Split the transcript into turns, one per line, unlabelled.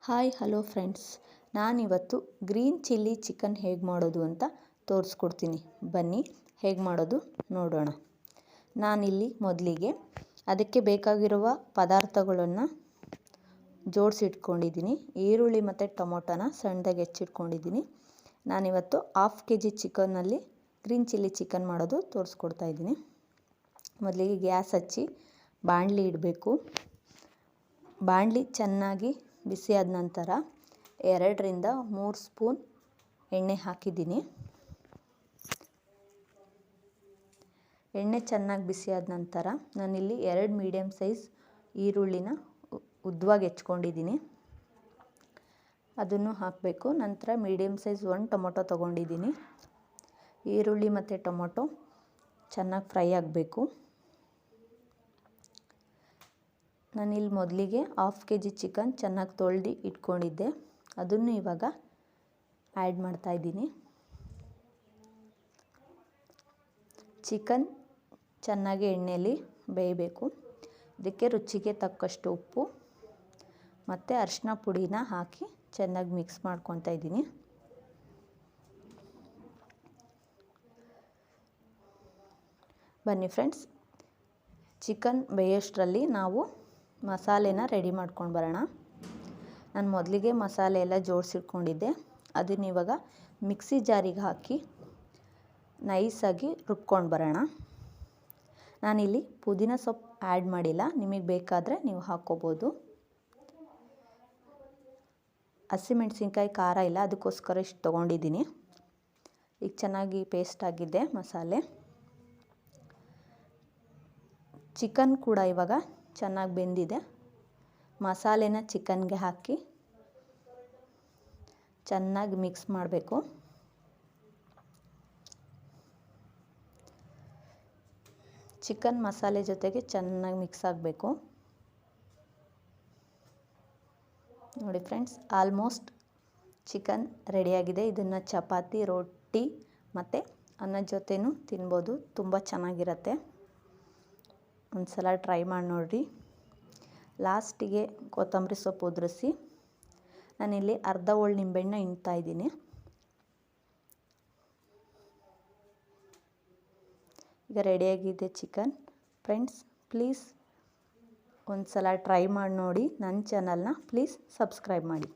Hi hello friends, ನಾನಿವತ್ತು green chilli chicken ಹೇಗೆ ಮಾಡೋದು ಅಂತ ತೋರಿಸ್ಕೊಡ್ತೀನಿ. ಬನ್ನಿ ಹೇಗೆ ಮಾಡೋದು ನೋಡೋಣ. ನಾನಿಲ್ಲಿ ಮೊದಲಿಗೆ ಅದಕ್ಕೆ ಬೇಕಾಗಿರುವ ಪದಾರ್ಥಗಳನ್ನು ಜೋಡಿಸಿಟ್ಕೊಂಡಿದ್ದೀನಿ. ಈರುಳ್ಳಿ ಮತ್ತು ಟೊಮೊಟೊನ ಸಣ್ಣದಾಗಿ ಹೆಚ್ಚಿಟ್ಕೊಂಡಿದ್ದೀನಿ. ನಾನಿವತ್ತು 1/2 kg ಚಿಕನ್ನಲ್ಲಿ ಗ್ರೀನ್ ಚಿಲ್ಲಿ ಚಿಕನ್ ಮಾಡೋದು ತೋರಿಸ್ಕೊಡ್ತಾ ಇದ್ದೀನಿ. ಮೊದಲಿಗೆ ಗ್ಯಾಸ್ ಹಚ್ಚಿ ಬಾಣಲಿ ಇಡಬೇಕು. ಬಾಣಲಿ ಚೆನ್ನಾಗಿ ಬಿಸಿಯಾದ ನಂತರ 2ರಿಂದ 3 ಸ್ಪೂನ್ ಎಣ್ಣೆ ಹಾಕಿದ್ದೀನಿ. ಎಣ್ಣೆ ಚೆನ್ನಾಗಿ ಬಿಸಿಯಾದ ನಂತರ ನಾನಿಲ್ಲಿ 2 ಮೀಡಿಯಮ್ ಸೈಜ್ ಈರುಳ್ಳಿನ ಉದ್ದವಾಗಿ ಹೆಚ್ಕೊಂಡಿದ್ದೀನಿ. ಅದನ್ನು ಹಾಕಬೇಕು. ನಂತರ ಮೀಡಿಯಮ್ ಸೈಜ್ 1 ಟೊಮೊಟೊ ತೊಗೊಂಡಿದ್ದೀನಿ. ಈರುಳ್ಳಿ ಮತ್ತು ಟೊಮೊಟೊ ಚೆನ್ನಾಗಿ ಫ್ರೈ ಆಗಬೇಕು. ನಾನಿಲ್ಲಿ ಮೊದಲಿಗೆ 1/2 kg ಚಿಕನ್ ಚೆನ್ನಾಗಿ ತೊಳೆದು ಇಟ್ಕೊಂಡಿದ್ದೆ. ಅದನ್ನು ಇವಾಗ ಆ್ಯಡ್ ಮಾಡ್ತಾಯಿದ್ದೀನಿ. ಚಿಕನ್ ಚೆನ್ನಾಗಿ ಎಣ್ಣೆಯಲ್ಲಿ ಬೇಯಬೇಕು. ಇದಕ್ಕೆ ರುಚಿಗೆ ತಕ್ಕಷ್ಟು ಉಪ್ಪು ಮತ್ತು ಅರಿಶಿನ ಪುಡಿನ ಹಾಕಿ ಚೆನ್ನಾಗಿ ಮಿಕ್ಸ್ ಮಾಡ್ಕೊತಾ ಇದ್ದೀನಿ. ಬನ್ನಿ ಫ್ರೆಂಡ್ಸ್, ಚಿಕನ್ ಬೇಯೋಷ್ಟರಲ್ಲಿ ನಾವು ಮಸಾಲೆನ ರೆಡಿ ಮಾಡ್ಕೊಂಡು ಬರೋಣ. ನಾನು ಮೊದಲಿಗೆ ಮಸಾಲೆ ಎಲ್ಲ ಜೋಡಿಸಿಟ್ಕೊಂಡಿದ್ದೆ. ಅದನ್ನ ಇವಾಗ ಮಿಕ್ಸಿ ಜಾರಿಗೆ ಹಾಕಿ ನೈಸಾಗಿ ರುಬ್ಕೊಂಡು ಬರೋಣ. ನಾನಿಲ್ಲಿ ಪುದೀನ ಸೊಪ್ಪು ಆ್ಯಡ್ ಮಾಡಿಲ್ಲ, ನಿಮಗೆ ಬೇಕಾದರೆ ನೀವು ಹಾಕ್ಕೋಬೋದು. ಹಸಿಮೆಣಸಿನ್ಕಾಯಿ ಖಾರ ಇಲ್ಲ, ಅದಕ್ಕೋಸ್ಕರ ಇಷ್ಟು ತೊಗೊಂಡಿದ್ದೀನಿ. ಈಗ ಚೆನ್ನಾಗಿ ಪೇಸ್ಟ್ ಆಗಿದೆ ಮಸಾಲೆ. ಚಿಕನ್ ಕೂಡ ಇವಾಗ ಚೆನ್ನಾಗಿ ಬೆಂದಿದೆ. ಮಸಾಲೆನ ಚಿಕನ್ಗೆ ಹಾಕಿ ಚೆನ್ನಾಗಿ ಮಿಕ್ಸ್ ಮಾಡಬೇಕು. ಚಿಕನ್ ಮಸಾಲೆ ಜೊತೆಗೆ ಚೆನ್ನಾಗಿ ಮಿಕ್ಸ್ ಆಗಬೇಕು. ನೋಡಿ ಫ್ರೆಂಡ್ಸ್, ಆಲ್ಮೋಸ್ಟ್ ಚಿಕನ್ ರೆಡಿಯಾಗಿದೆ. ಇದನ್ನು ಚಪಾತಿ, ರೊಟ್ಟಿ ಮತ್ತು ಅನ್ನದ ಜೊತೆನೂ ತಿನ್ಬೋದು. ತುಂಬ ಚೆನ್ನಾಗಿರುತ್ತೆ. ಒಂದು ಸಲ ಟ್ರೈ ಮಾಡಿ ನೋಡಿರಿ. ಲಾಸ್ಟಿಗೆ ಕೊತ್ತಂಬರಿ ಸೊಪ್ಪು ಉದುರಿಸಿ ನಾನಿಲ್ಲಿ ಅರ್ಧ ಹೋಳು ನಿಂಬೆಹಣ್ಣು ಹಿಂಡ್ತಾ ಇದ್ದೀನಿ. ಈಗ ರೆಡಿಯಾಗಿದೆ ಚಿಕನ್. ಫ್ರೆಂಡ್ಸ್, ಪ್ಲೀಸ್ ಒಂದು ಸಲ ಟ್ರೈ ಮಾಡಿ ನೋಡಿ. ನನ್ನ ಚಾನಲ್ನ ಪ್ಲೀಸ್ ಸಬ್ಸ್ಕ್ರೈಬ್ ಮಾಡಿ.